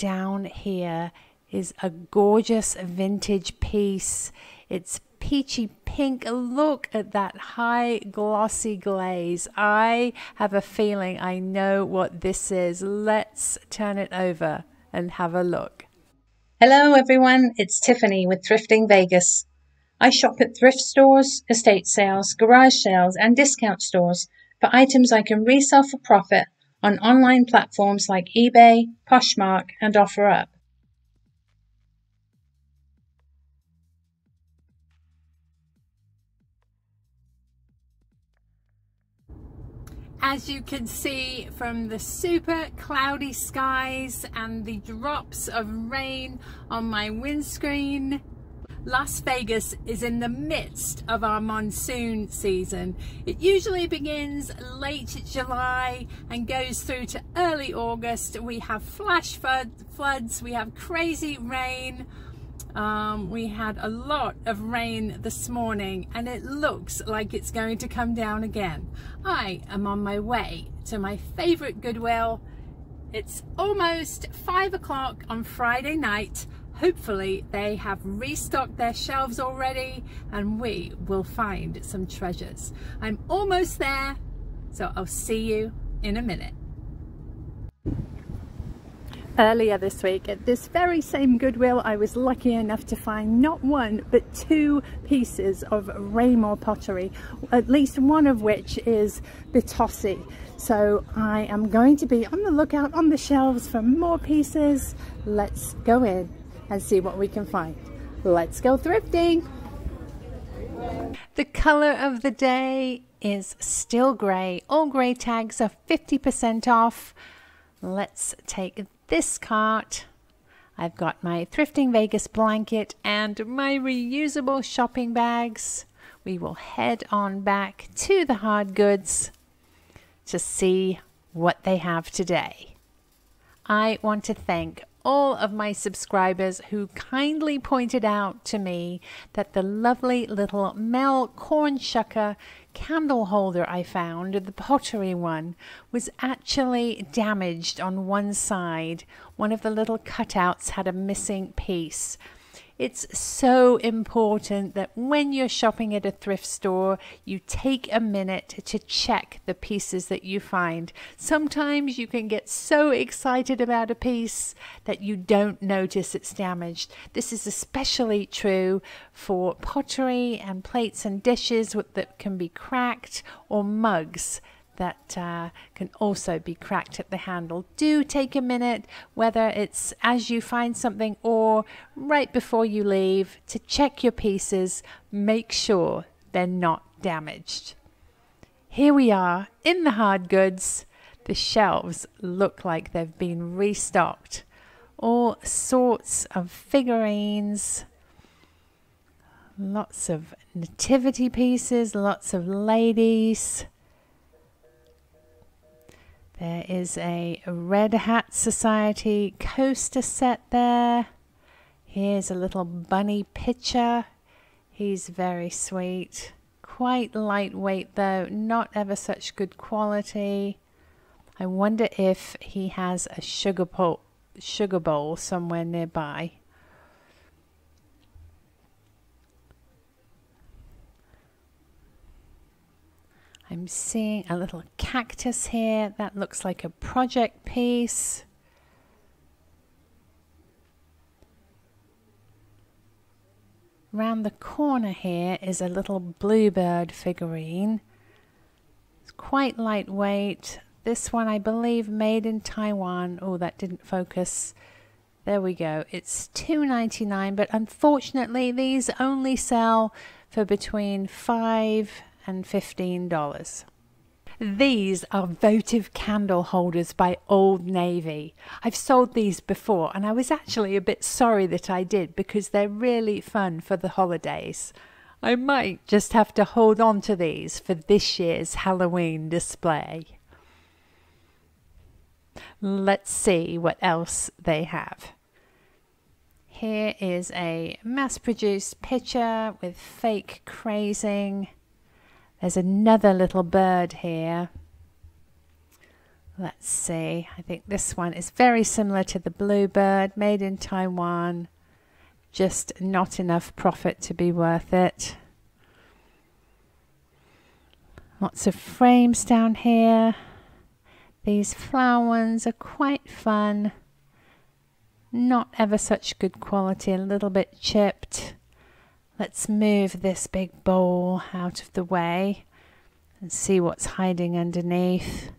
down here is a gorgeous vintage piece. It's peachy pink. Look at that high glossy glaze. I have a feeling I know what this is. Let's turn it over and have a look. Hello everyone, it's Tiffany with Thrifting Vegas. I shop at thrift stores, estate sales, garage sales and discount stores for items I can resell for profit on online platforms like eBay, Poshmark and OfferUp. As you can see from the super cloudy skies and the drops of rain on my windscreen, Las Vegas is in the midst of our monsoon season. It usually begins late July and goes through to early August. We have flash floods, we have crazy rain. We had a lot of rain this morning and it looks like it's going to come down again. I am on my way to my favorite Goodwill. It's almost 5 o'clock on Friday night. Hopefully they have restocked their shelves already and we will find some treasures. I'm almost there, so I'll see you in a minute. Earlier this week at this very same Goodwill, I was lucky enough to find not one but 2 pieces of Raymore pottery, at least one of which is Bitossi. So I am going to be on the lookout on the shelves for more pieces. Let's go in and see what we can find. Let's go thrifting. The color of the day is still grey. All grey tags are 50% off. Let's take this cart. I've got my Thrifting Vegas blanket and my reusable shopping bags. We will head on back to the hard goods to see what they have today. I want to thank all of my subscribers who kindly pointed out to me that the lovely little Mel corn shucker candle holder I found, the pottery one, was actually damaged on one side. One of the little cutouts had a missing piece. It's so important that when you're shopping at a thrift store, you take a minute to check the pieces that you find. Sometimes you can get so excited about a piece that you don't notice it's damaged. This is especially true for pottery and plates and dishes that can be cracked, or mugs that can also be cracked at the handle. Do take a minute, whether it's as you find something or right before you leave, to check your pieces. Make sure they're not damaged. Here we are in the hard goods. The shelves look like they've been restocked. All sorts of figurines, lots of nativity pieces, lots of ladies. There is a Red Hat Society coaster set there. Here's a little bunny picture. He's very sweet. Quite lightweight though, not ever such good quality. I wonder if he has a sugar bowl somewhere nearby. I'm seeing a little cactus here. That looks like a project piece. Round the corner here is a little bluebird figurine. It's quite lightweight. This one, I believe, made in Taiwan. Oh, that didn't focus. There we go. It's $2.99, but unfortunately these only sell for between $5 and $15. These are Votive candle holders by Old Navy. I've sold these before and I was actually a bit sorry that I did, because they're really fun for the holidays. I might just have to hold on to these for this year's Halloween display. Let's see what else they have. Here is a mass-produced picture with fake crazing. There's another little bird here. Let's see, I think this one is very similar to the Bluebird, made in Taiwan. Just not enough profit to be worth it. Lots of frames down here. These flower ones are quite fun. Not ever such good quality, a little bit chipped. Let's move this big bowl out of the way and see what's hiding underneath.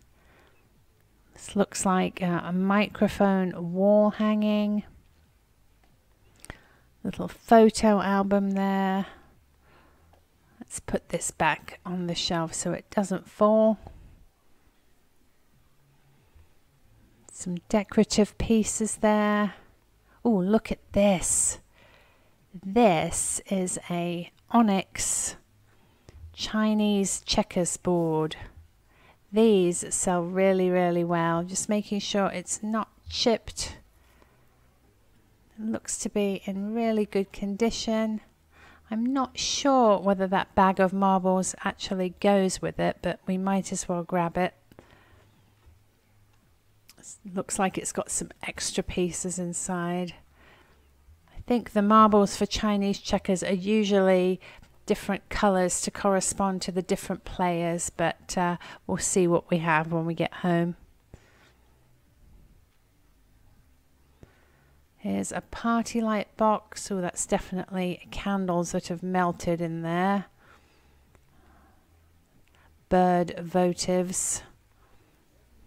This looks like a microphone wall hanging. Little photo album there. Let's put this back on the shelf so it doesn't fall. Some decorative pieces there. Oh, look at this. This is a Onyx Chinese checkers board. These sell really, really well. Just making sure it's not chipped. It looks to be in really good condition. I'm not sure whether that bag of marbles actually goes with it, but we might as well grab it. Looks like it's got some extra pieces inside. I think the marbles for Chinese checkers are usually different colors to correspond to the different players, but we'll see what we have when we get home. Here's a party light box. Oh, that's definitely candles that have melted in there. Bird votives.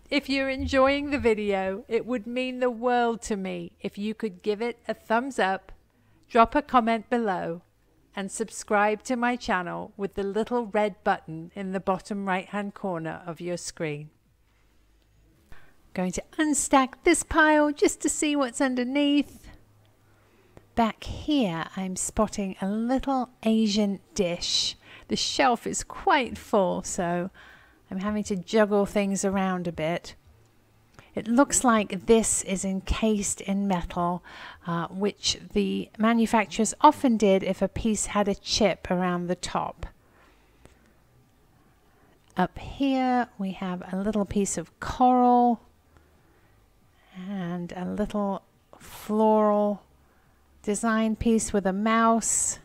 If you're enjoying the video, it would mean the world to me if you could give it a thumbs up, drop a comment below, and subscribe to my channel with the little red button in the bottom right hand corner of your screen. Going to unstack this pile just to see what's underneath. Back here I'm spotting a little Asian dish. The shelf is quite full, so I'm having to juggle things around a bit. It looks like this is encased in metal, which the manufacturers often did if a piece had a chip around the top. Up here we have a little piece of coral and a little floral design piece with a mouse,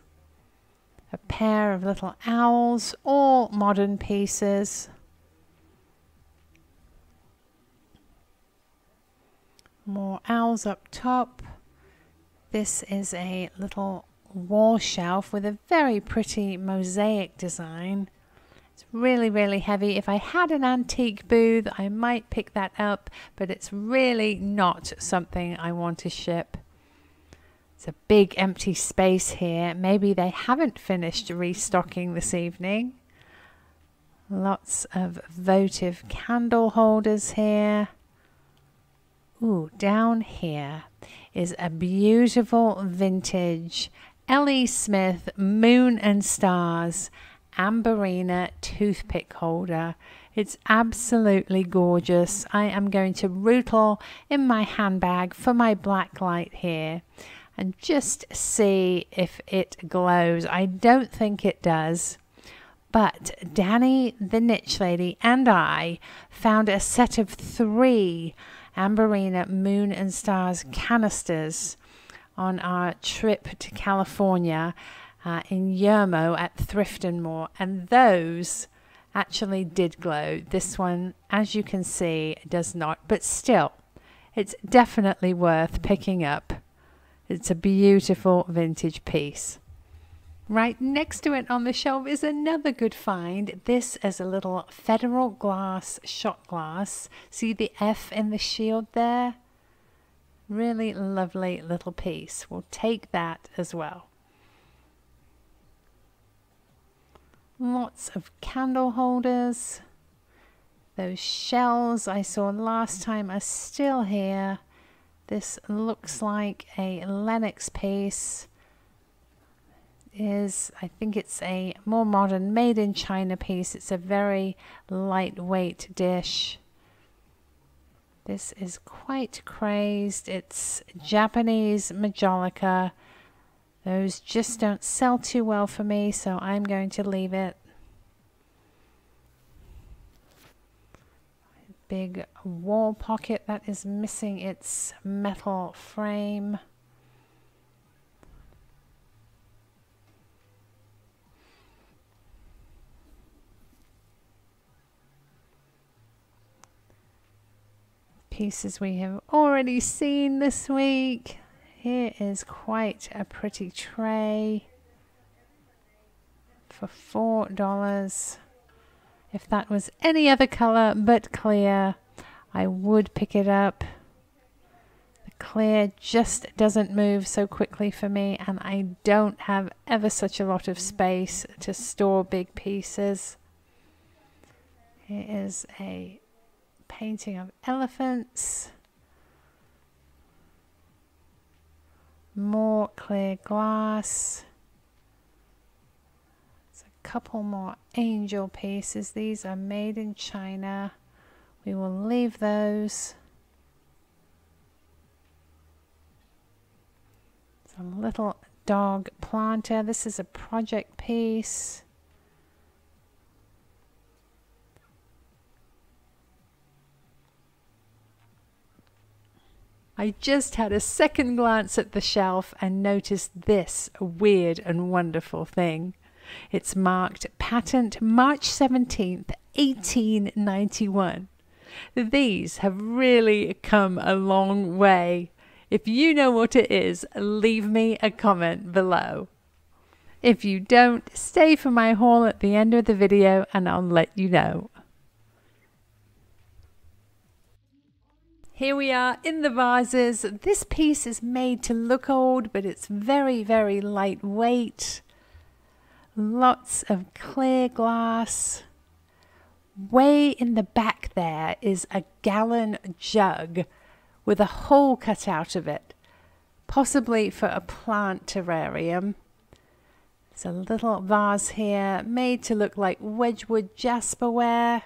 a pair of little owls, all modern pieces. More owls up top. This is a little wall shelf with a very pretty mosaic design. It's really, really heavy. If I had an antique booth, I might pick that up, but it's really not something I want to ship. It's a big empty space here. Maybe they haven't finished restocking this evening. Lots of votive candle holders here. Ooh, down here is a beautiful vintage L.E. Smith Moon and Stars Ambarina toothpick holder. It's absolutely gorgeous. I am going to rootle in my handbag for my black light here and just see if it glows. I don't think it does, but Danny the Niche Lady and I found a set of 3 Ambarina Moon and Stars canisters on our trip to California in Yermo at Thrift and more, and those actually did glow. This one, as you can see, does not, but still it's definitely worth picking up. It's a beautiful vintage piece. Right next to it on the shelf is another good find. This is a little Federal glass shot glass. See the F in the shield there? Really lovely little piece. We'll take that as well. Lots of candle holders. Those shells I saw last time are still here. This looks like a Lenox piece. I think it's a more modern made in China piece. It's a very lightweight dish. This is quite crazed. It's Japanese Majolica. Those just don't sell too well for me, so I'm going to leave it. big wall pocket that is missing its metal frame. Pieces we have already seen this week. Here is quite a pretty tray for $4. If that was any other color but clear, I would pick it up. The clear just doesn't move so quickly for me, and I don't have ever such a lot of space to store big pieces. Here is a painting of elephants. More clear glass. There's a couple more angel pieces. These are made in China. We will leave those. Some little dog planter. This is a project piece. I just had a second glance at the shelf and noticed this weird and wonderful thing. It's marked Patent March 17th, 1891. These have really come a long way. If you know what it is, leave me a comment below. If you don't, stay for my haul at the end of the video and I'll let you know. Here we are in the vases. This piece is made to look old, but it's very, very lightweight. Lots of clear glass. Way in the back there is a gallon jug with a hole cut out of it, possibly for a plant terrarium. There's a little vase here made to look like Wedgwood jasperware.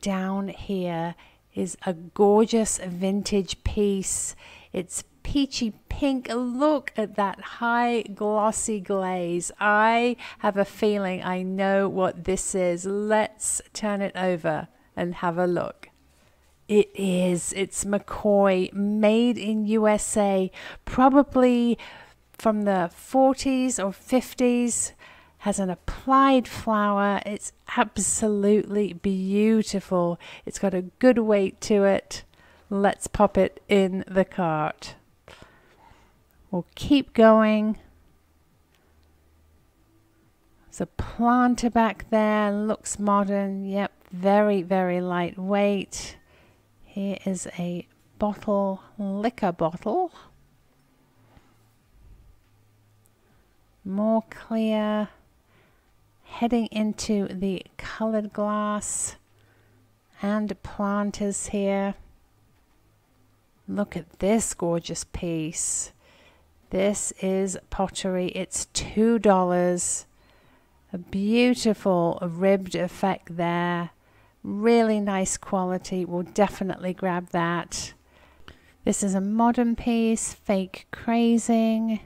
Down here is a gorgeous vintage piece. It's peachy pink. Look at that high glossy glaze. I have a feeling I know what this is. Let's turn it over and have a look. It's McCoy, made in USA, probably from the 40s or 50s. Has an applied flower. It's absolutely beautiful. It's got a good weight to it. Let's pop it in the cart. We'll keep going. There's a planter back there. Looks modern. Yep, very, very lightweight. Here is a bottle, liquor bottle. More clear. Heading into the colored glass and planters here. Look at this gorgeous piece. This is pottery. It's $2. A beautiful ribbed effect there. Really nice quality. We'll definitely grab that. This is a modern piece, fake crazing.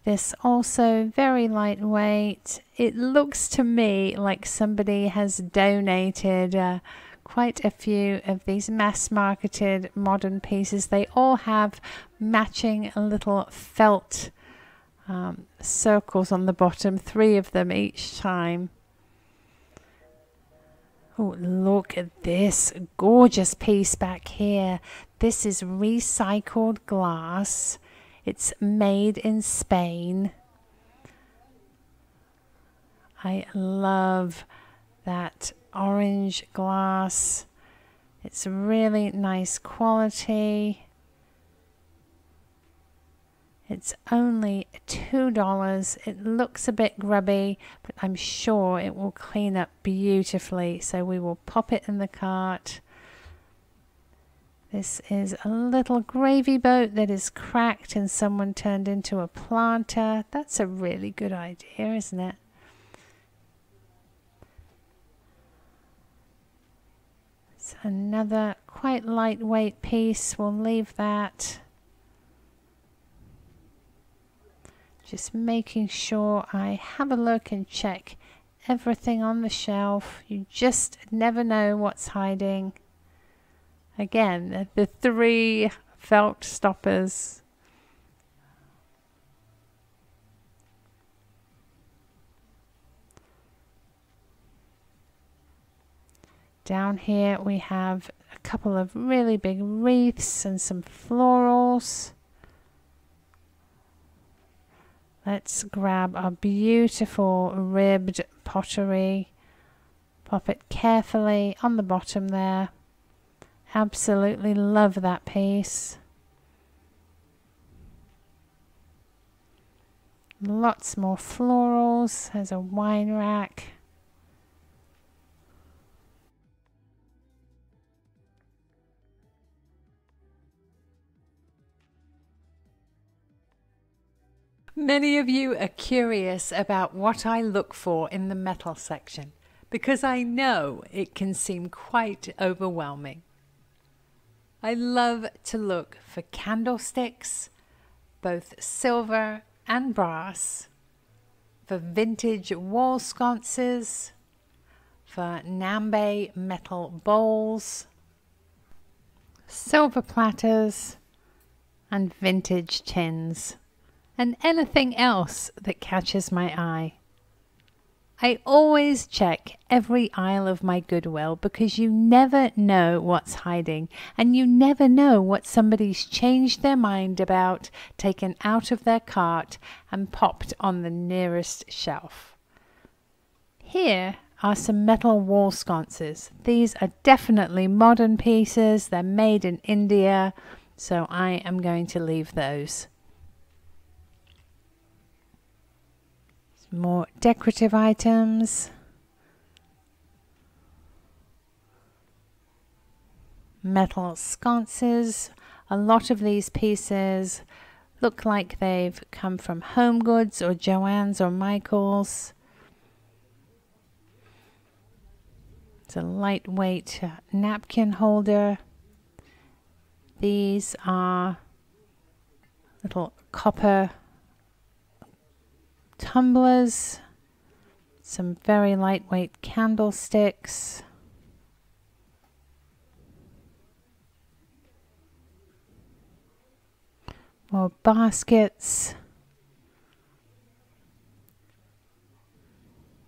This also very lightweight. It looks to me like somebody has donated quite a few of these mass marketed modern pieces. They all have matching little felt circles on the bottom, 3 of them each time. Oh, look at this gorgeous piece back here. This is recycled glass. It's made in Spain. I love that orange glass. It's really nice quality. It's only $2. It looks a bit grubby, but I'm sure it will clean up beautifully. So we will pop it in the cart. This is a little gravy boat that is cracked and someone turned into a planter. That's a really good idea, isn't it? It's another quite lightweight piece. We'll leave that. Just making sure I have a look and check everything on the shelf. You just never know what's hiding. Again, the 3 felt stoppers. Down here we have a couple of really big wreaths and some florals. Let's grab our beautiful ribbed pottery. Pop it carefully on the bottom there. Absolutely love that piece. Lots more florals. There's a wine rack. Many of you are curious about what I look for in the metal section, because I know it can seem quite overwhelming. I love to look for candlesticks, both silver and brass, for vintage wall sconces, for Nambe metal bowls, silver platters, and vintage tins, and anything else that catches my eye. I always check every aisle of my Goodwill because you never know what's hiding, and you never know what somebody's changed their mind about, taken out of their cart and popped on the nearest shelf. Here are some metal wall sconces. These are definitely modern pieces. They're made in India, so I am going to leave those. More decorative items. Metal sconces. A lot of these pieces look like they've come from Home Goods or Joann's or Michael's. It's a lightweight napkin holder. These are little copper tumblers, some very lightweight candlesticks, more baskets,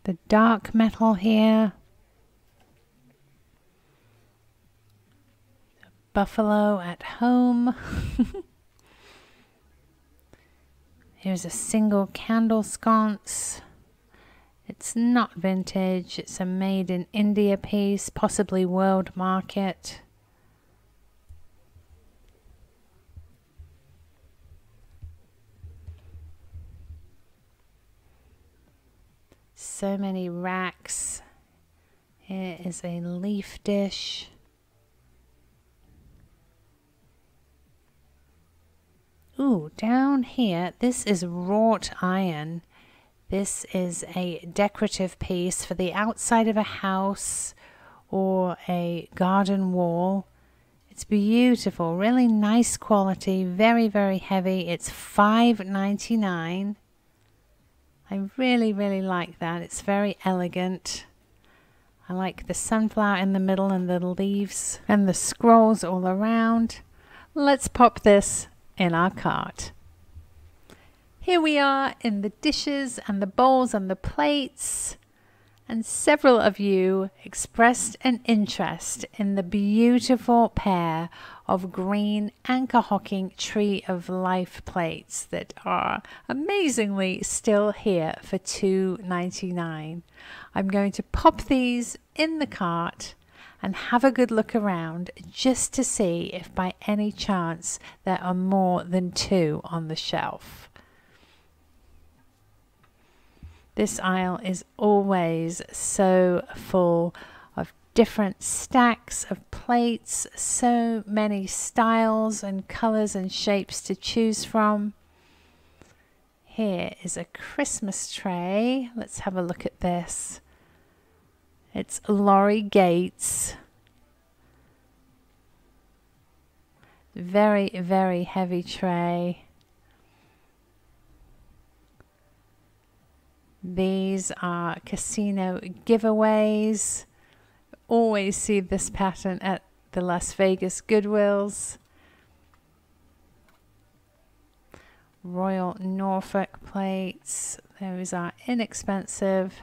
the dark metal here, buffalo at home. Here's a single candle sconce. It's not vintage, it's a made in India piece, possibly world market. So many racks. Here is a leaf dish. Ooh, down here, this is wrought iron. This is a decorative piece for the outside of a house or a garden wall. It's beautiful, really nice quality, very, very heavy. It's $5.99. I really, really like that. It's very elegant. I like the sunflower in the middle and the leaves and the scrolls all around. Let's pop this in our cart. Here we are in the dishes and the bowls and the plates, and several of you expressed an interest in the beautiful pair of green anchor hocking Tree of Life plates that are amazingly still here for $2.99. I'm going to pop these in the cart and have a good look around just to see if by any chance there are more than 2 on the shelf. This aisle is always so full of different stacks of plates, so many styles and colors and shapes to choose from. Here is a Christmas tray. Let's have a look at this. It's Laurie Gates. Very, very heavy tray. These are casino giveaways. Always see this pattern at the Las Vegas Goodwills. Royal Norfolk plates. Those are inexpensive.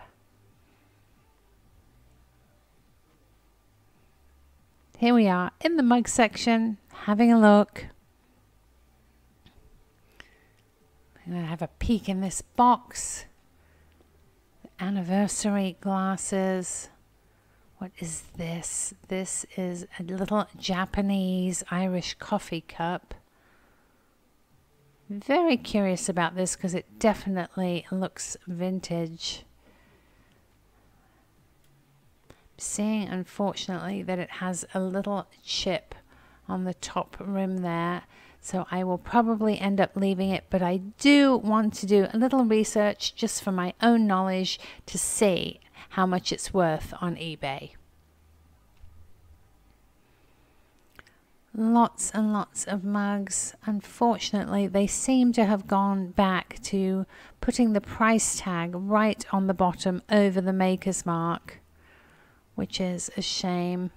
Here we are in the mug section, having a look. I'm going to have a peek in this box. The anniversary glasses. What is this? This is a little Japanese Irish coffee cup. Very curious about this because it definitely looks vintage. Seeing, unfortunately, that it has a little chip on the top rim there, so I will probably end up leaving it, but I do want to do a little research just for my own knowledge to see how much it's worth on eBay. Lots and lots of mugs. Unfortunately, they seem to have gone back to putting the price tag right on the bottom over the maker's mark, which is a shame.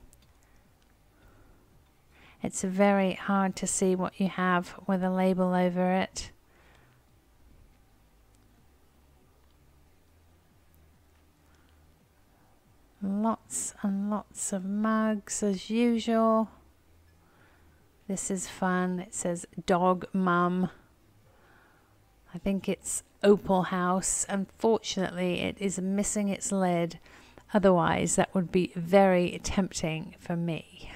It's very hard to see what you have with a label over it. Lots and lots of mugs as usual. This is fun. It says Dog Mum. I think it's Opal House. Unfortunately, it is missing its lid. Otherwise, that would be very tempting for me.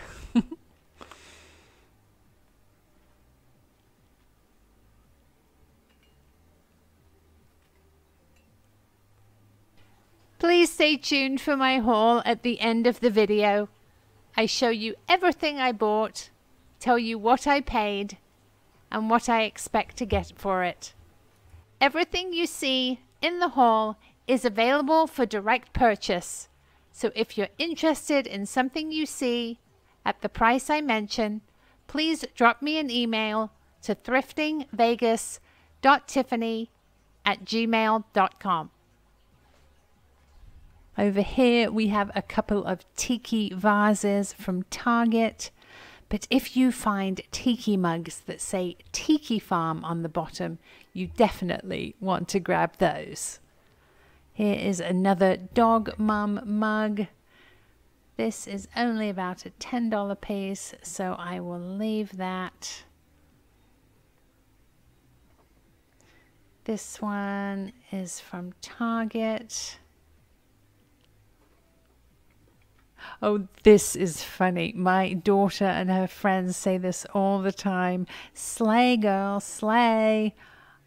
Please stay tuned for my haul at the end of the video. I show you everything I bought, tell you what I paid, and what I expect to get for it. Everything you see in the haul is available for direct purchase. So if you're interested in something you see at the price I mention, please drop me an email to thriftingvegas.tiffany@gmail.com. Over here we have a couple of tiki vases from Target. But if you find tiki mugs that say Tiki Farm on the bottom, you definitely want to grab those. Here is another Dog Mum mug. This is only about a $10 piece, so I will leave that. This one is from Target. Oh, this is funny. My daughter and her friends say this all the time. Slay, girl, slay.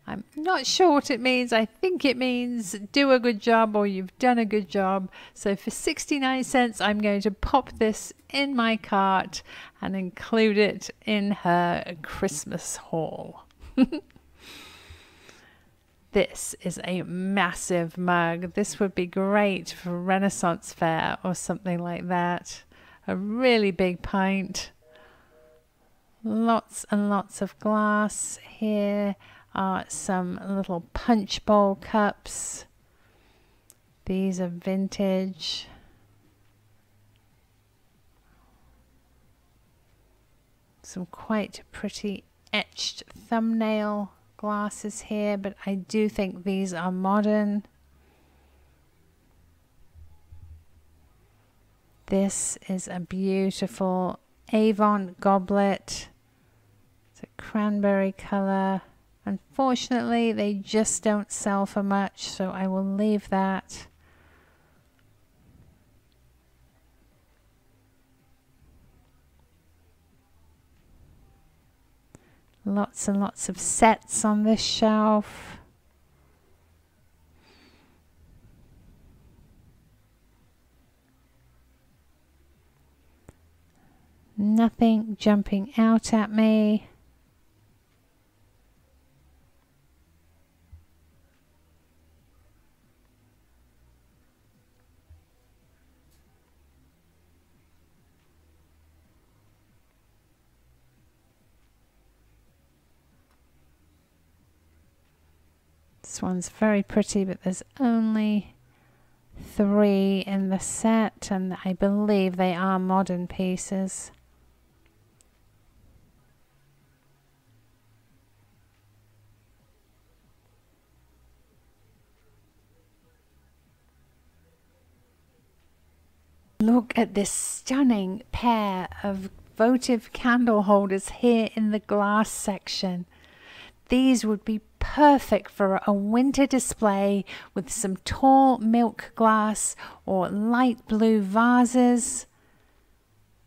I'm not sure what it means. I think it means do a good job or you've done a good job. So for 69 cents, I'm going to pop this in my cart and include it in her Christmas haul. This is a massive mug. This would be great for Renaissance Fair or something like that. A really big pint. Lots and lots of glass. Here are some little punch bowl cups. These are vintage. Some quite pretty etched thumbnail glasses here, but I do think these are modern. This is a beautiful Avon goblet. It's a cranberry color. Unfortunately, they just don't sell for much, so I will leave that. Lots and lots of sets on this shelf. Nothing jumping out at me. This one's very pretty, but there's only 3 in the set, and I believe they are modern pieces. Look at this stunning pair of votive candle holders here in the glass section. These would be perfect for a winter display with some tall milk glass or light blue vases.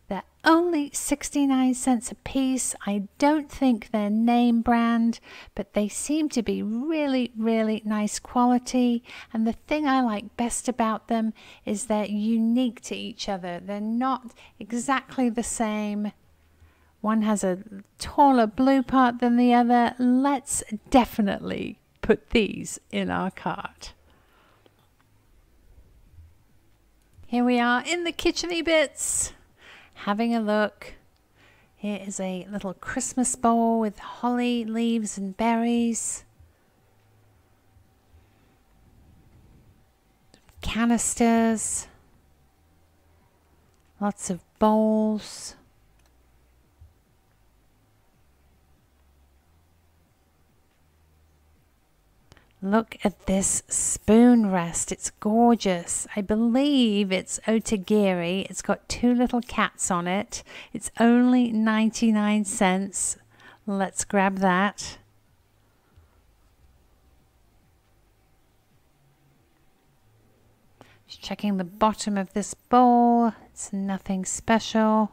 They're only 69 cents a piece. I don't think they're name brand, but they seem to be really, really nice quality. And the thing I like best about them is they're unique to each other. They're not exactly the same. One has a taller blue part than the other. Let's definitely put these in our cart. Here we are in the kitcheny bits, having a look. Here is a little Christmas bowl with holly leaves and berries. Canisters. Lots of bowls. Look at this spoon rest. It's gorgeous. I believe it's otagiri. It's got 2 little cats on it. It's only 99 cents. Let's grab that. Just checking the bottom of this bowl. It's nothing special.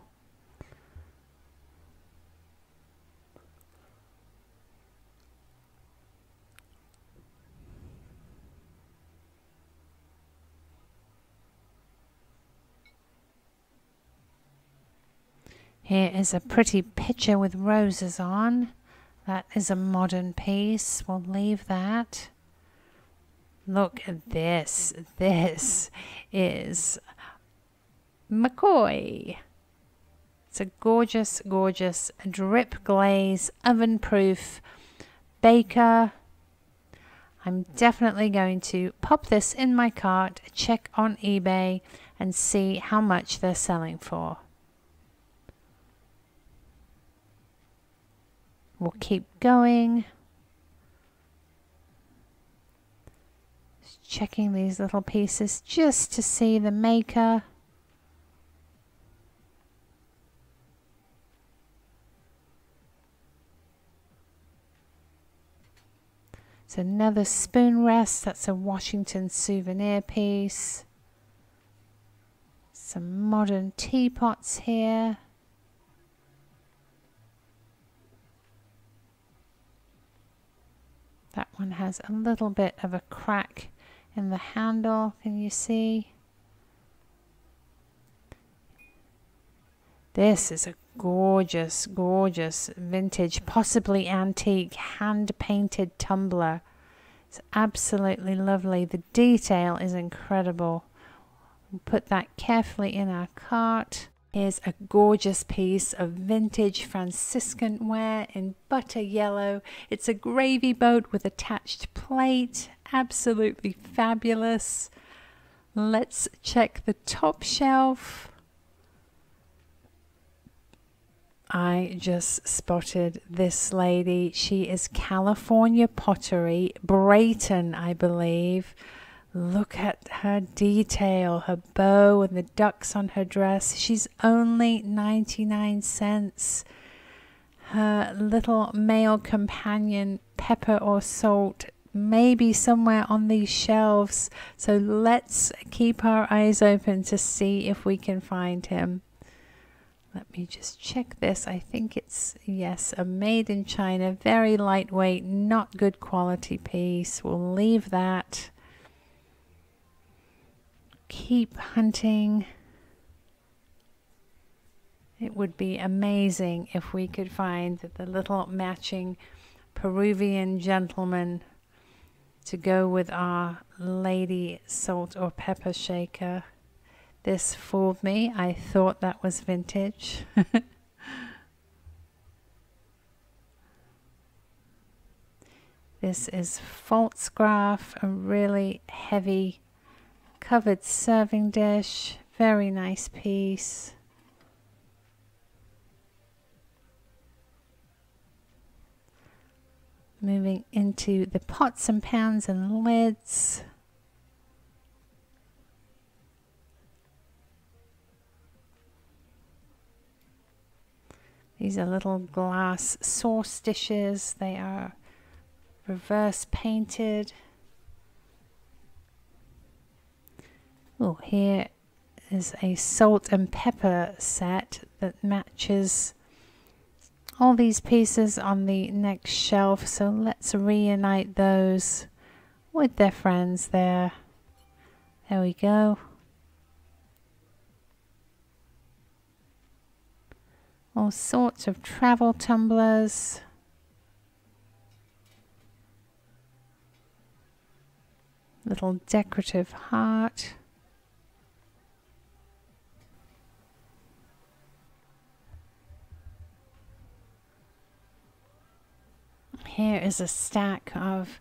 Here is a pretty picture with roses on. That is a modern piece. We'll leave that. Look at this. This is McCoy. It's a gorgeous, gorgeous drip glaze, oven-proof baker. I'm definitely going to pop this in my cart, check on eBay, and see how much they're selling for. We'll keep going. Just checking these little pieces just to see the maker. It's another spoon rest. That's a Washington souvenir piece. Some modern teapots here. That one has a little bit of a crack in the handle. Can you see? This is a gorgeous, gorgeous vintage, possibly antique, hand-painted tumbler. It's absolutely lovely. The detail is incredible. We'll put that carefully in our cart. Here's a gorgeous piece of vintage Franciscan ware in butter yellow. It's a gravy boat with attached plate. Absolutely fabulous. Let's check the top shelf. I just spotted this lady. She is California Pottery, Brayton, I believe. Look at her detail, her bow and the ducks on her dress. She's only 99 cents. Her little male companion, Pepper or Salt, may be somewhere on these shelves. So let's keep our eyes open to see if we can find him. Let me just check this. I think it's, yes, a made in China, very lightweight, not good quality piece. We'll leave that. Keep hunting. It would be amazing if we could find the little matching Peruvian gentleman to go with our lady salt or pepper shaker. This fooled me. I thought that was vintage. This is Falstaff, a really heavy covered serving dish. Very nice piece. Moving into the pots and pans and lids. These are little glass sauce dishes. They are reverse painted. Oh, here is a salt and pepper set that matches all these pieces on the next shelf. So let's reunite those with their friends there. There we go. All sorts of travel tumblers. Little decorative heart. Here is a stack of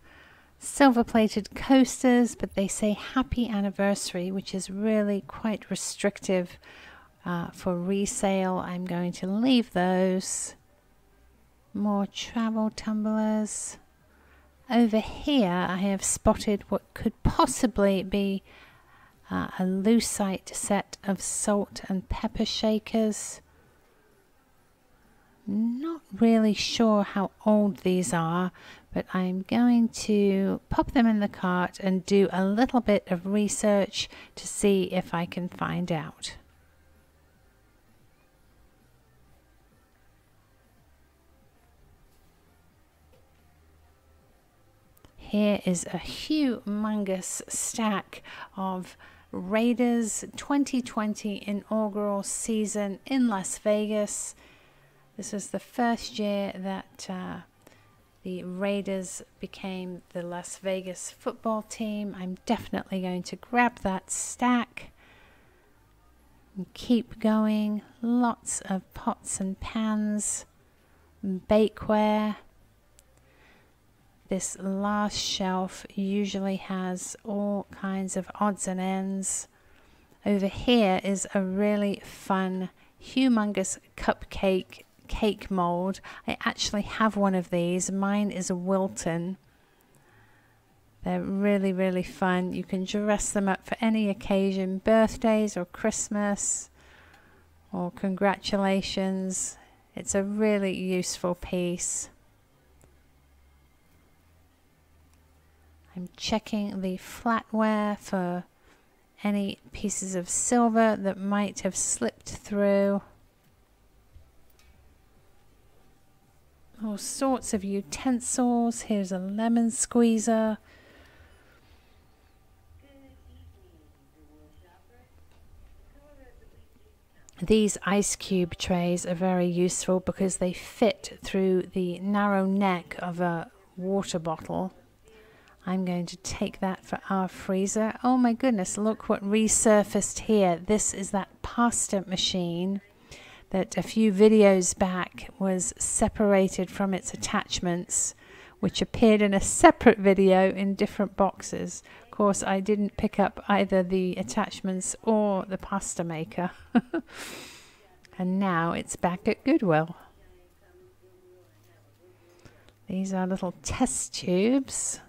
silver-plated coasters, but they say happy anniversary, which is really quite restrictive for resale. I'm going to leave those. More travel tumblers. Over here I have spotted what could possibly be a lucite set of salt and pepper shakers. Not really sure how old these are, but I'm going to pop them in the cart and do a little bit of research to see if I can find out. Here is a humongous stack of Raiders 2020 inaugural season in Las Vegas. This was the first year that the Raiders became the Las Vegas football team. I'm definitely going to grab that stack and keep going. Lots of pots and pans, bakeware. This last shelf usually has all kinds of odds and ends. Over here is a really fun, humongous cupcake cake mold. I actually have one of these. Mine is a Wilton. They're really, really fun. You can dress them up for any occasion, birthdays or Christmas or congratulations. It's a really useful piece. I'm checking the flatware for any pieces of silver that might have slipped through. All sorts of utensils. Here's a lemon squeezer. These ice cube trays are very useful because they fit through the narrow neck of a water bottle. I'm going to take that for our freezer. Oh my goodness, look what resurfaced here. This is that pasta machine that a few videos back was separated from its attachments, which appeared in a separate video in different boxes. Of course, I didn't pick up either the attachments or the pasta maker. And now it's back at Goodwill. These are little test tubes.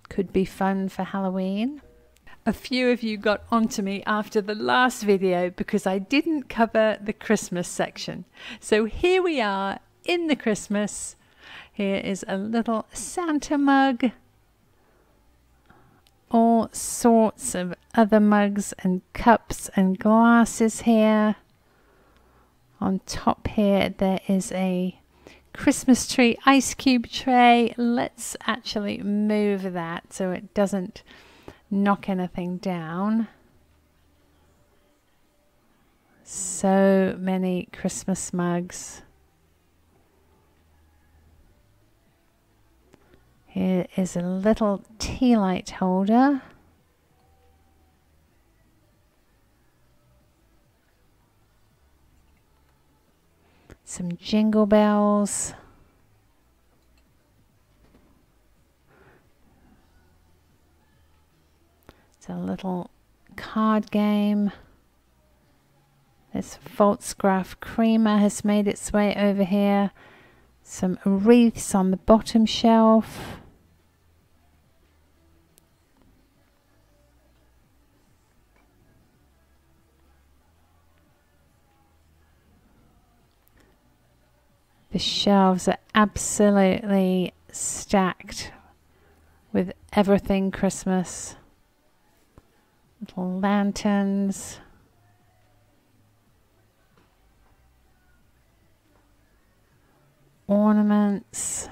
Could be fun for Halloween. A few of you got onto me after the last video because I didn't cover the Christmas section. So here we are in the Christmas. Here is a little Santa mug. All sorts of other mugs and cups and glasses here. On top here there is a Christmas tree ice cube tray. Let's actually move that so it doesn't knock anything down. So many Christmas mugs. Here is a little tea light holder. Some jingle bells. It's a little card game. This Voltsgraph creamer has made its way over here. Some wreaths on the bottom shelf. The shelves are absolutely stacked with everything Christmas. Little lanterns. Ornaments.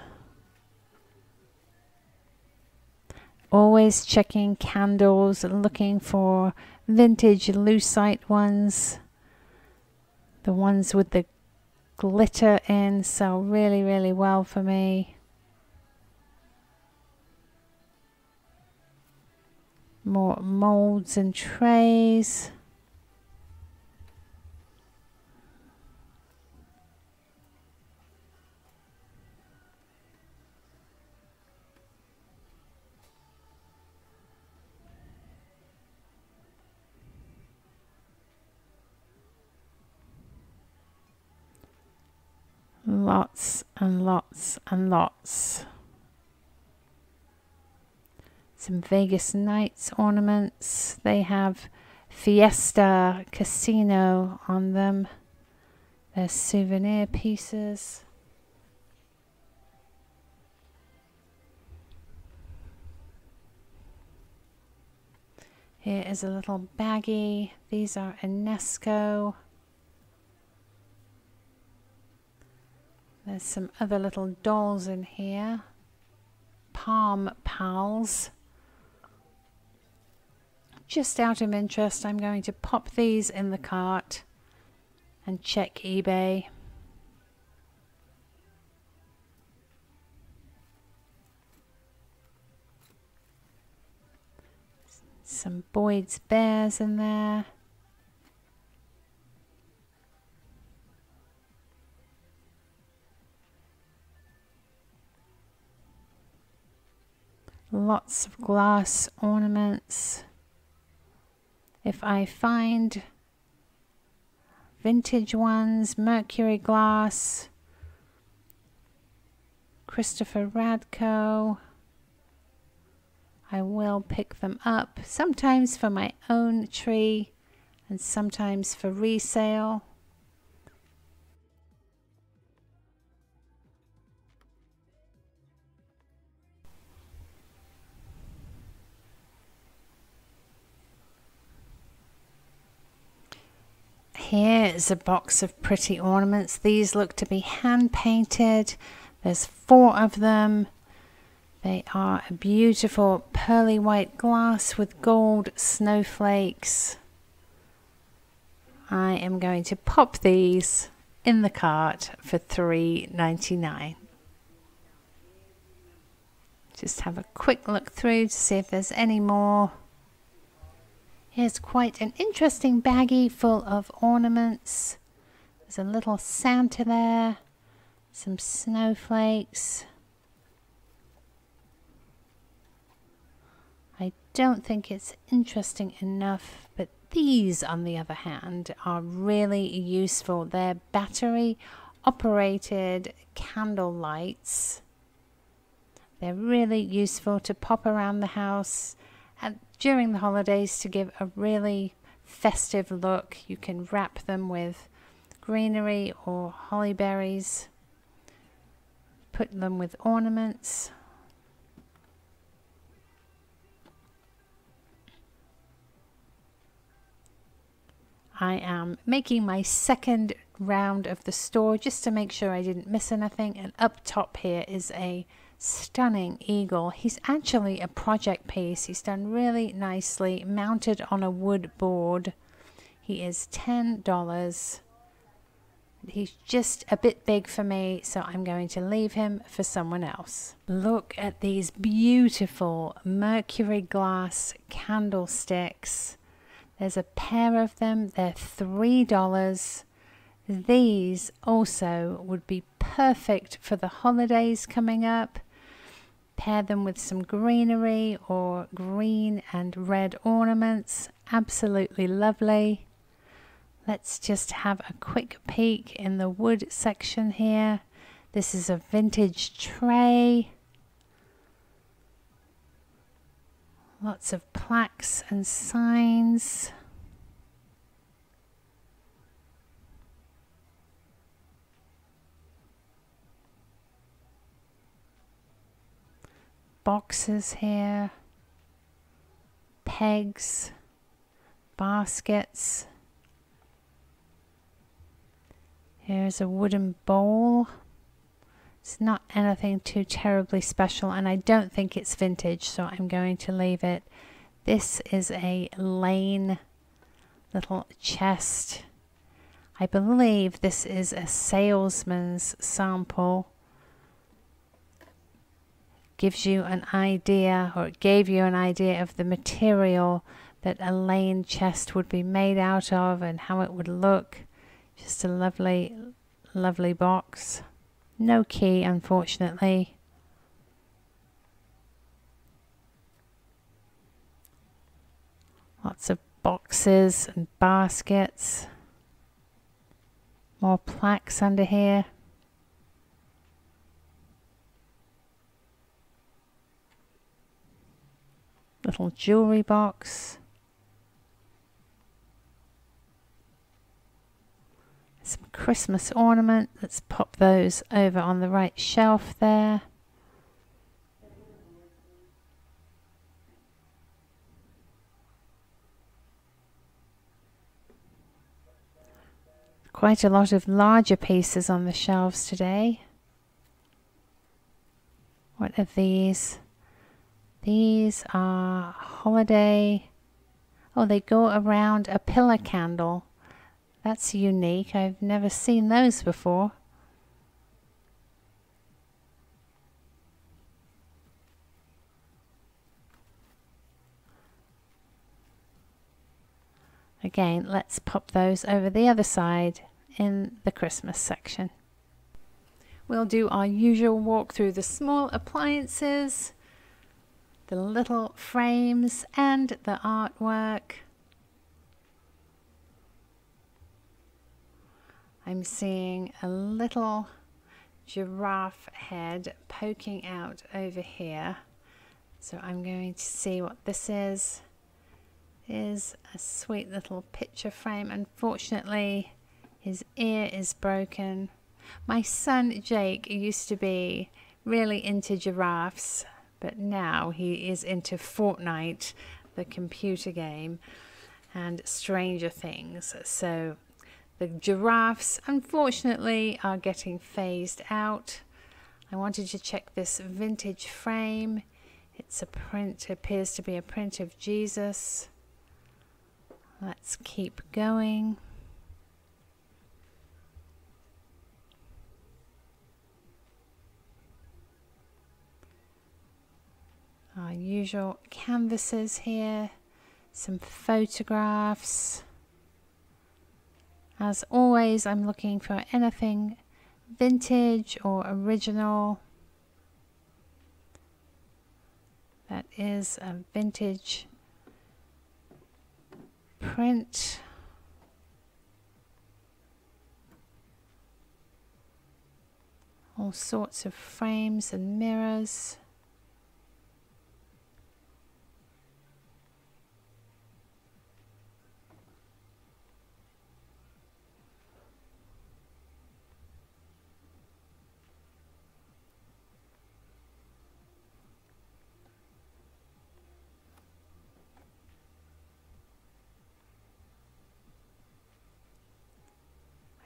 Always checking candles, looking for vintage lucite ones. The ones with the glitter in sell really, really well for me. More molds and trays. Lots and lots and lots. Some Vegas Nights ornaments. They have Fiesta Casino on them. They're souvenir pieces. Here is a little baggie. These are Enesco. There's some other little dolls in here. Palm Pals. Just out of interest, I'm going to pop these in the cart and check eBay. Some Boyd's Bears in there. Lots of glass ornaments. If I find vintage ones, Mercury glass, Christopher Radko, I will pick them up, sometimes for my own tree and sometimes for resale. Here is a box of pretty ornaments. These look to be hand painted. There's 4 of them. They are a beautiful pearly white glass with gold snowflakes. I am going to pop these in the cart for $3.99. Just have a quick look through to see if there's any more. Here's quite an interesting baggie full of ornaments. There's a little Santa there, some snowflakes. I don't think it's interesting enough, but these, on the other hand, are really useful. They're battery operated candle lights. They're really useful to pop around the house and during the holidays to give a really festive look. You can wrap them with greenery or holly berries, put them with ornaments. I am making my second round of the store just to make sure I didn't miss anything, and up top here is a stunning eagle. He's actually a project piece. He's done really nicely, mounted on a wood board. He is $10. He's just a bit big for me, so I'm going to leave him for someone else. Look at these beautiful mercury glass candlesticks. There's a pair of them. They're $3. These also would be perfect for the holidays coming up. pair them with some greenery or green and red ornaments. Absolutely lovely. Let's just have a quick peek in the wood section here. This is a vintage tray. Lots of plaques and signs. Boxes here, pegs, baskets. Here's a wooden bowl. It's not anything too terribly special, and I don't think it's vintage, so I'm going to leave it. This is a Lane little chest. I believe this is a salesman's sample. Gives you an idea, or it gave you an idea of the material that a Lane chest would be made out of and how it would look. Just a lovely, lovely box. No key, unfortunately. Lots of boxes and baskets. More plaques under here. Little jewelry box. Some Christmas ornament. Let's pop those over on the right shelf there. Quite a lot of larger pieces on the shelves today. What are these? These are holiday. Oh, they go around a pillar candle. That's unique. I've never seen those before. Again, let's pop those over the other side in the Christmas section. We'll do our usual walk through the small appliances, the little frames and the artwork. I'm seeing a little giraffe head poking out over here. So I'm going to see what this is. Is a sweet little picture frame. Unfortunately, his ear is broken. My son Jake used to be really into giraffes, but now he is into Fortnite, the computer game, and Stranger Things. So the giraffes, unfortunately, are getting phased out. I wanted to check this vintage frame. It's a print, appears to be a print of Jesus. Let's keep going. Our usual canvases here, some photographs. As always, I'm looking for anything vintage or original. That is a vintage print. All sorts of frames and mirrors.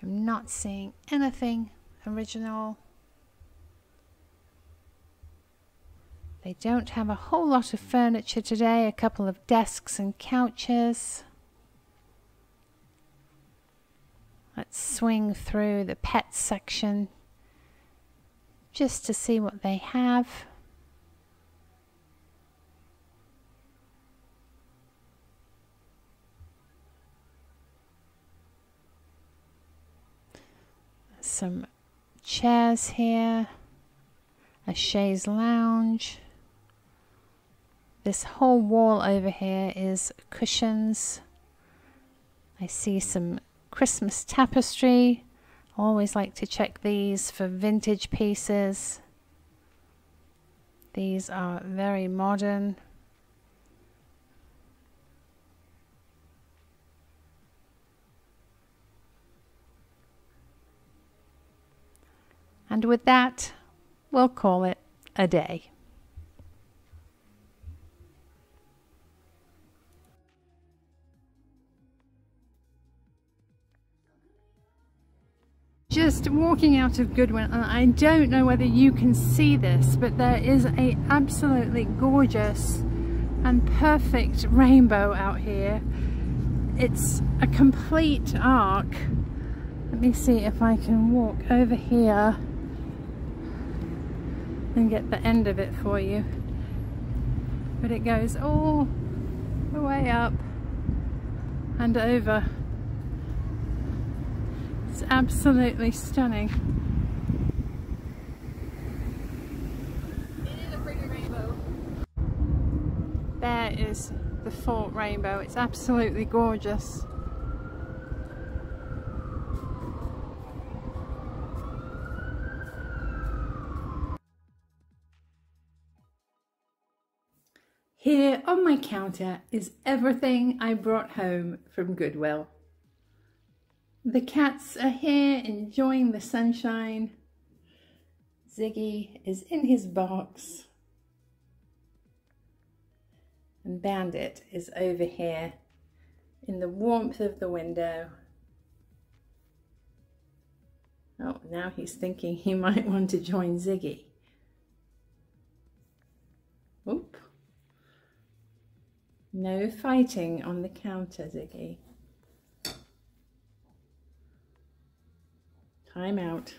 I'm not seeing anything original. They don't have a whole lot of furniture today, a couple of desks and couches. Let's swing through the pet section just to see what they have. Some chairs here, a chaise lounge. This whole wall over here is cushions. I see some Christmas tapestry. I always like to check these for vintage pieces. These are very modern. And with that, we'll call it a day. Just walking out of Goodwill, and I don't know whether you can see this, but there is a absolutely gorgeous and perfect rainbow out here. It's a complete arc. Let me see if I can walk over here and get the end of it for you. But it goes all the way up and over. It's absolutely stunning. It is a pretty rainbow. There is the full rainbow. It's absolutely gorgeous. Here on my counter is everything I brought home from Goodwill. The cats are here enjoying the sunshine. Ziggy is in his box. And Bandit is over here in the warmth of the window. Oh, now he's thinking he might want to join Ziggy. Oop. No fighting on the counter, Ziggy. Time out.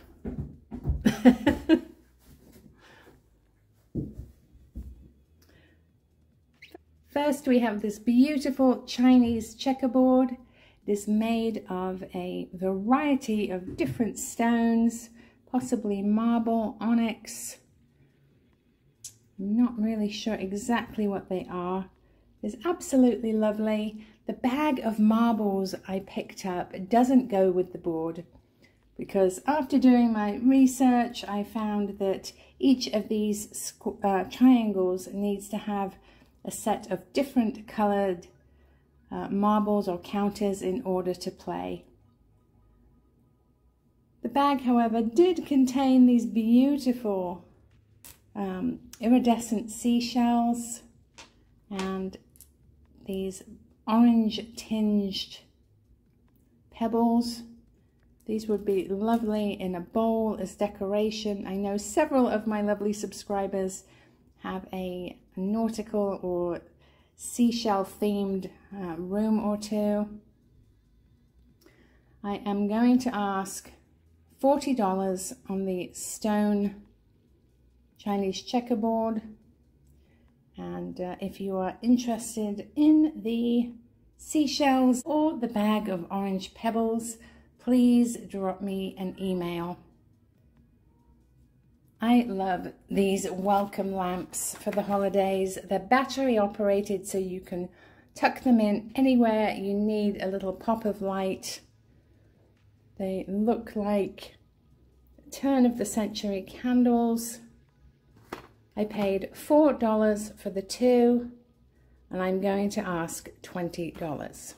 First, we have this beautiful Chinese checkerboard. It is made of a variety of different stones, possibly marble, onyx. I'm not really sure exactly what they are. It's absolutely lovely. The bag of marbles I picked up doesn't go with the board, because after doing my research, I found that each of these triangles needs to have a set of different colored marbles or counters in order to play. The bag, however, did contain these beautiful iridescent seashells and these orange tinged pebbles. These would be lovely in a bowl as decoration. I know several of my lovely subscribers have a nautical or seashell themed room or two. I am going to ask $40 on the stone Chinese checkerboard. And if you are interested in the seashells or the bag of orange pebbles, please drop me an email. I love these welcome lamps for the holidays. They're battery operated, so you can tuck them in anywhere you need a little pop of light. They look like turn of the century candles. I paid $4 for the two, and I'm going to ask $20.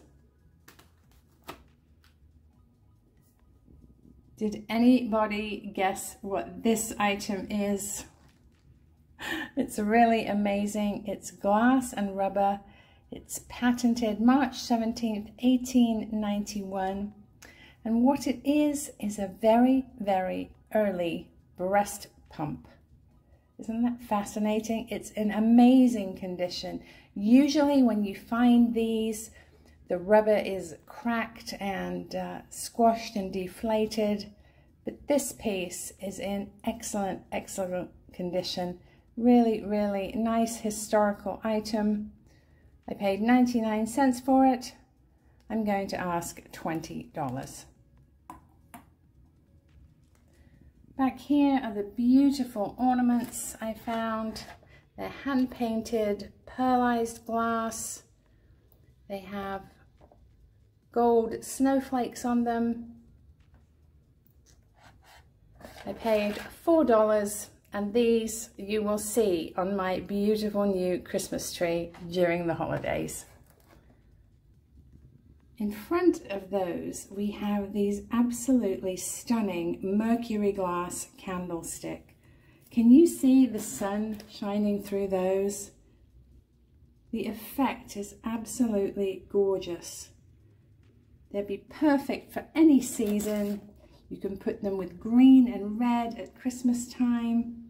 Did anybody guess what this item is? It's really amazing. It's glass and rubber. It's patented March 17th, 1891. And what it is a very, very early breast pump. Isn't that fascinating? It's in amazing condition. Usually when you find these, the rubber is cracked and squashed and deflated, but this piece is in excellent, excellent condition. Really, really nice historical item. I paid 99 cents for it. I'm going to ask $20. Back here are the beautiful ornaments I found. They're hand painted, pearlized glass. They have gold snowflakes on them. I paid $4, and these you will see on my beautiful new Christmas tree during the holidays. In front of those, we have these absolutely stunning mercury glass candlestick. Can you see the sun shining through those? The effect is absolutely gorgeous. They'd be perfect for any season. You can put them with green and red at Christmas time.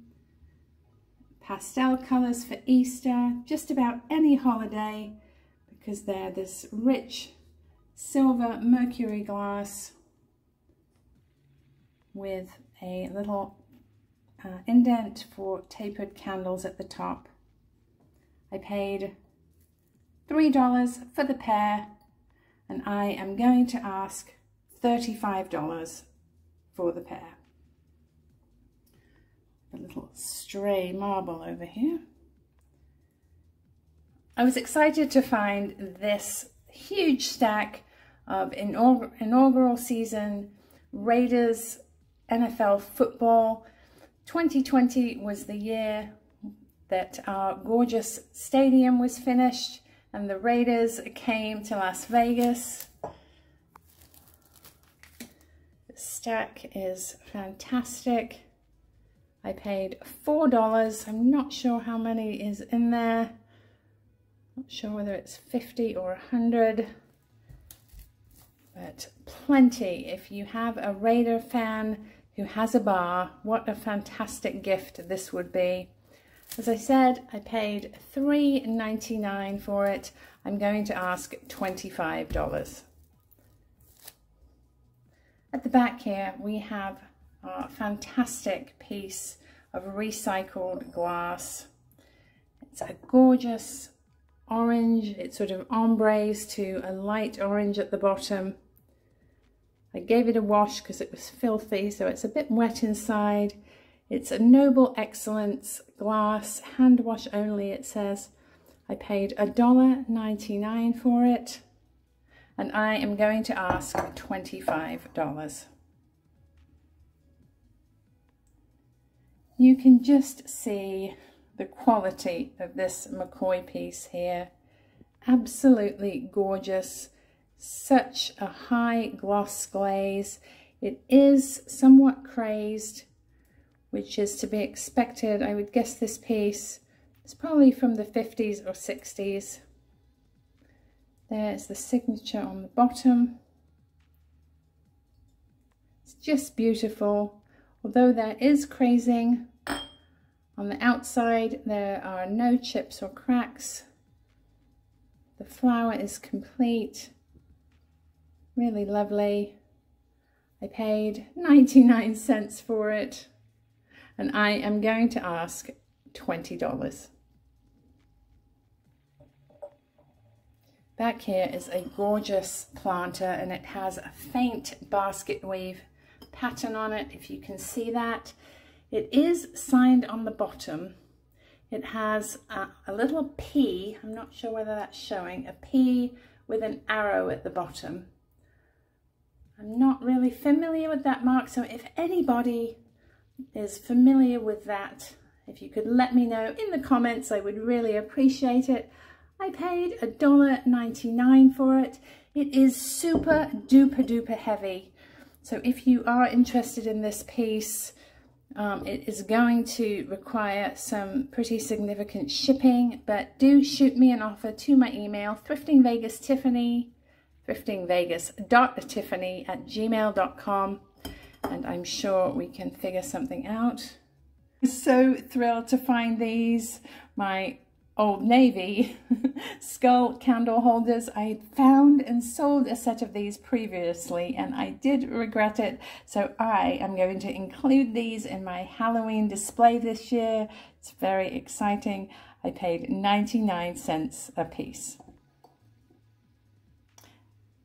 Pastel colors for Easter, just about any holiday, because they're this rich silver mercury glass with a little indent for tapered candles at the top. I paid $3 for the pair, and I am going to ask $35 for the pair. A little stray marble over here. I was excited to find this huge stack of inaugural season Raiders NFL football. 2020 was the year that our gorgeous stadium was finished and the Raiders came to Las Vegas. The stack is fantastic. I paid $4. I'm not sure how many is in there. Not sure whether it's 50 or 100. But plenty. If you have a Raider fan who has a bar, what a fantastic gift this would be. As I said, I paid $3.99 for it. I'm going to ask $25. At the back here, we have a fantastic piece of recycled glass. It's a gorgeous orange. It sort of ombres to a light orange at the bottom. I gave it a wash because it was filthy, so it's a bit wet inside. It's a Noble Excellence glass, hand wash only, it says. I paid $1.99 for it, and I am going to ask $25. You can just see the quality of this McCoy piece here. Absolutely gorgeous. Such a high gloss glaze. It is somewhat crazed, which is to be expected. I would guess this piece is probably from the 50s or 60s. There's the signature on the bottom. It's just beautiful. Although there is crazing, on the outside there are no chips or cracks. The flower is complete. Really lovely. I paid 99 cents for it, and I am going to ask $20. Back here is a gorgeous planter, and it has a faint basket weave pattern on it, if you can see that. It is signed on the bottom. It has a little P, I'm not sure whether that's showing, a P with an arrow at the bottom. I'm not really familiar with that mark, so if anybody is familiar with that, if you could let me know in the comments, I would really appreciate it. I paid $1.99 for it. It is super duper duper heavy. So if you are interested in this piece, it is going to require some pretty significant shipping, but do shoot me an offer to my email, thriftingvegas.tiffany@gmail.com, and I'm sure we can figure something out. I'm so thrilled to find these, my Old Navy skull candle holders. I found and sold a set of these previously, and I did regret it, so I am going to include these in my Halloween display this year. It's very exciting. I paid 99 cents a piece.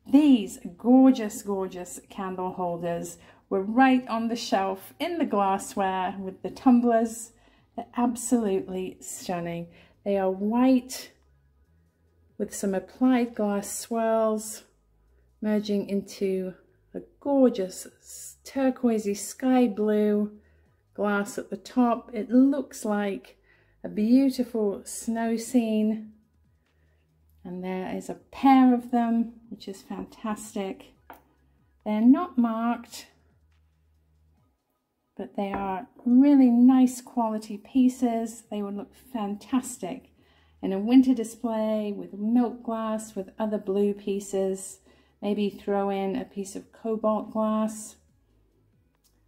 These gorgeous, gorgeous candle holders were right on the shelf in the glassware with the tumblers They're absolutely stunning. They are white with some applied glass swirls merging into a gorgeous turquoisey sky blue glass at the top. It looks like a beautiful snow scene. And there is a pair of them, which is fantastic. They're not marked, but they are really nice quality pieces. They would look fantastic in a winter display with milk glass, with other blue pieces. Maybe throw in a piece of cobalt glass.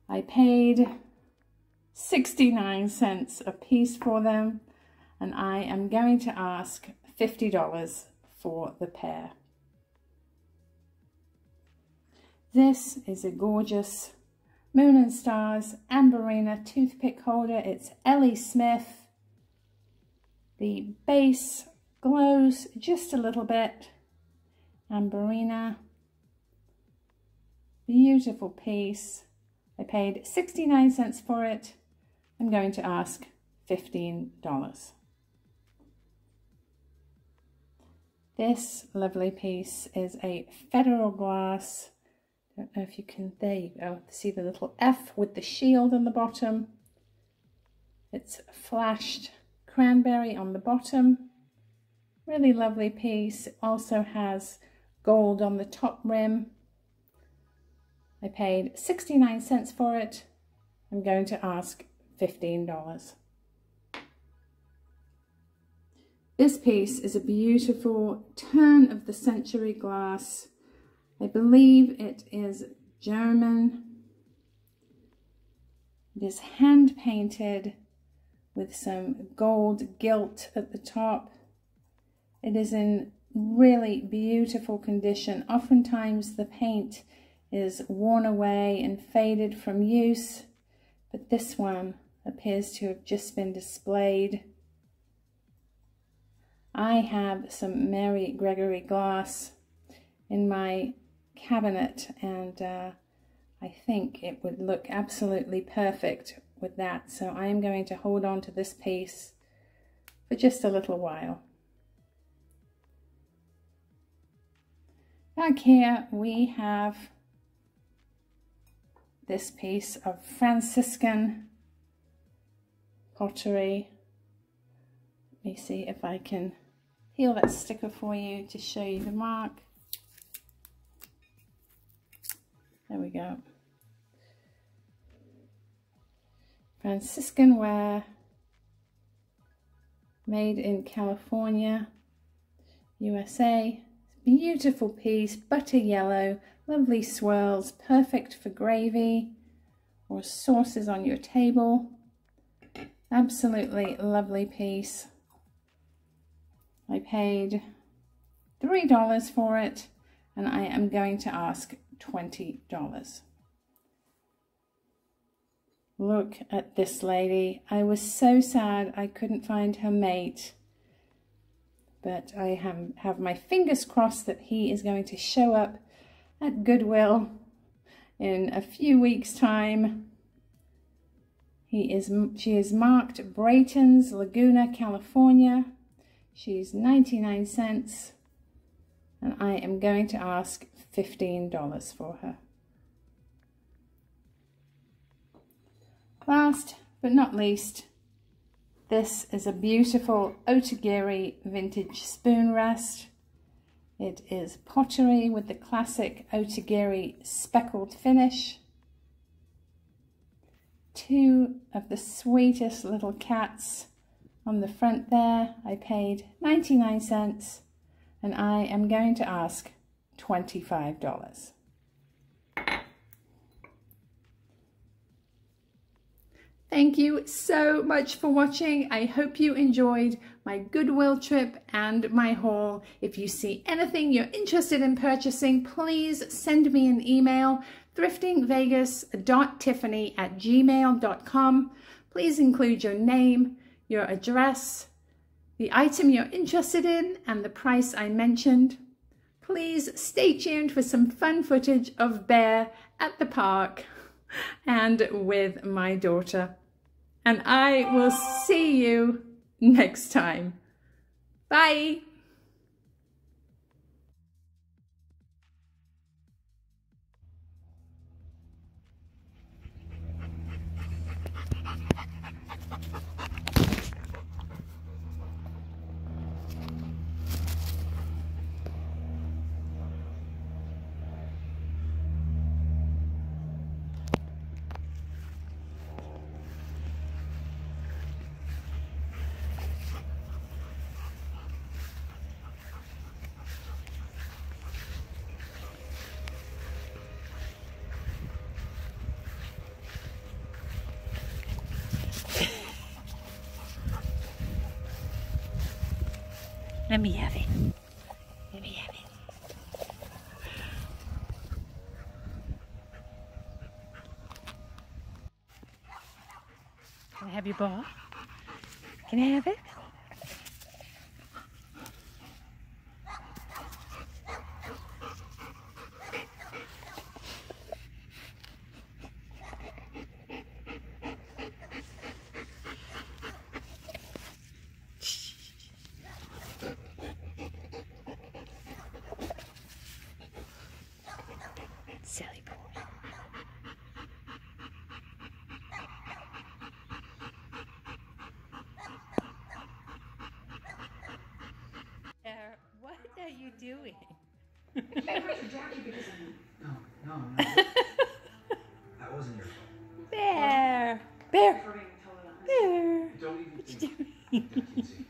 I paid 69 cents a piece for them, and I am going to ask $50 for the pair. This is a gorgeous Moon and Stars Ambarina toothpick holder. It's Ellie Smith. The base glows just a little bit. Ambarina. Beautiful piece. I paid 69 cents for it. I'm going to ask $15. This lovely piece is a federal glass. Don't know if you can, there you go, see the little F with the shield on the bottom. It's flashed cranberry on the bottom. Really lovely piece. It also has gold on the top rim. I paid 69 cents for it. I'm going to ask $15. This piece is a beautiful turn of the century glass. I believe it is German. It is hand painted with some gold gilt at the top. It is in really beautiful condition. Oftentimes the paint is worn away and faded from use, but this one appears to have just been displayed. I have some Mary Gregory glass in my cabinet, and I think it would look absolutely perfect with that, so I am going to hold on to this piece for just a little while. Back here we have this piece of Franciscan pottery. Let me see if I can peel that sticker for you to show you the mark. There we go. Franciscan ware, made in California, USA. Beautiful piece, butter yellow, lovely swirls, perfect for gravy or sauces on your table. Absolutely lovely piece. I paid $3 for it, and I am going to ask $20. Look at this lady. I was so sad I couldn't find her mate, but I have my fingers crossed that he is going to show up at Goodwill in a few weeks' time. She is marked Brayton's, Laguna, California. She's 99 cents, and I am going to ask $15 for her. Last but not least, this is a beautiful Otagiri vintage spoon rest. It is pottery with the classic Otagiri speckled finish. Two of the sweetest little cats on the front there. I paid 99 cents, and I am going to ask $25. Thank you so much for watching. I hope you enjoyed my Goodwill trip and my haul. If you see anything you're interested in purchasing, please send me an email, thriftingvegas.tiffany@gmail.com. Please include your name, your address, the item you're interested in, and the price I mentioned. Please stay tuned for some fun footage of Bear at the park and with my daughter. and I will see you next time. Bye. Let me have it. Let me have it. Can I have your ball? Can I have it? Silly boy. What are you doing? No. That wasn't your fault. Bear! Bear! Bear! Don't even think.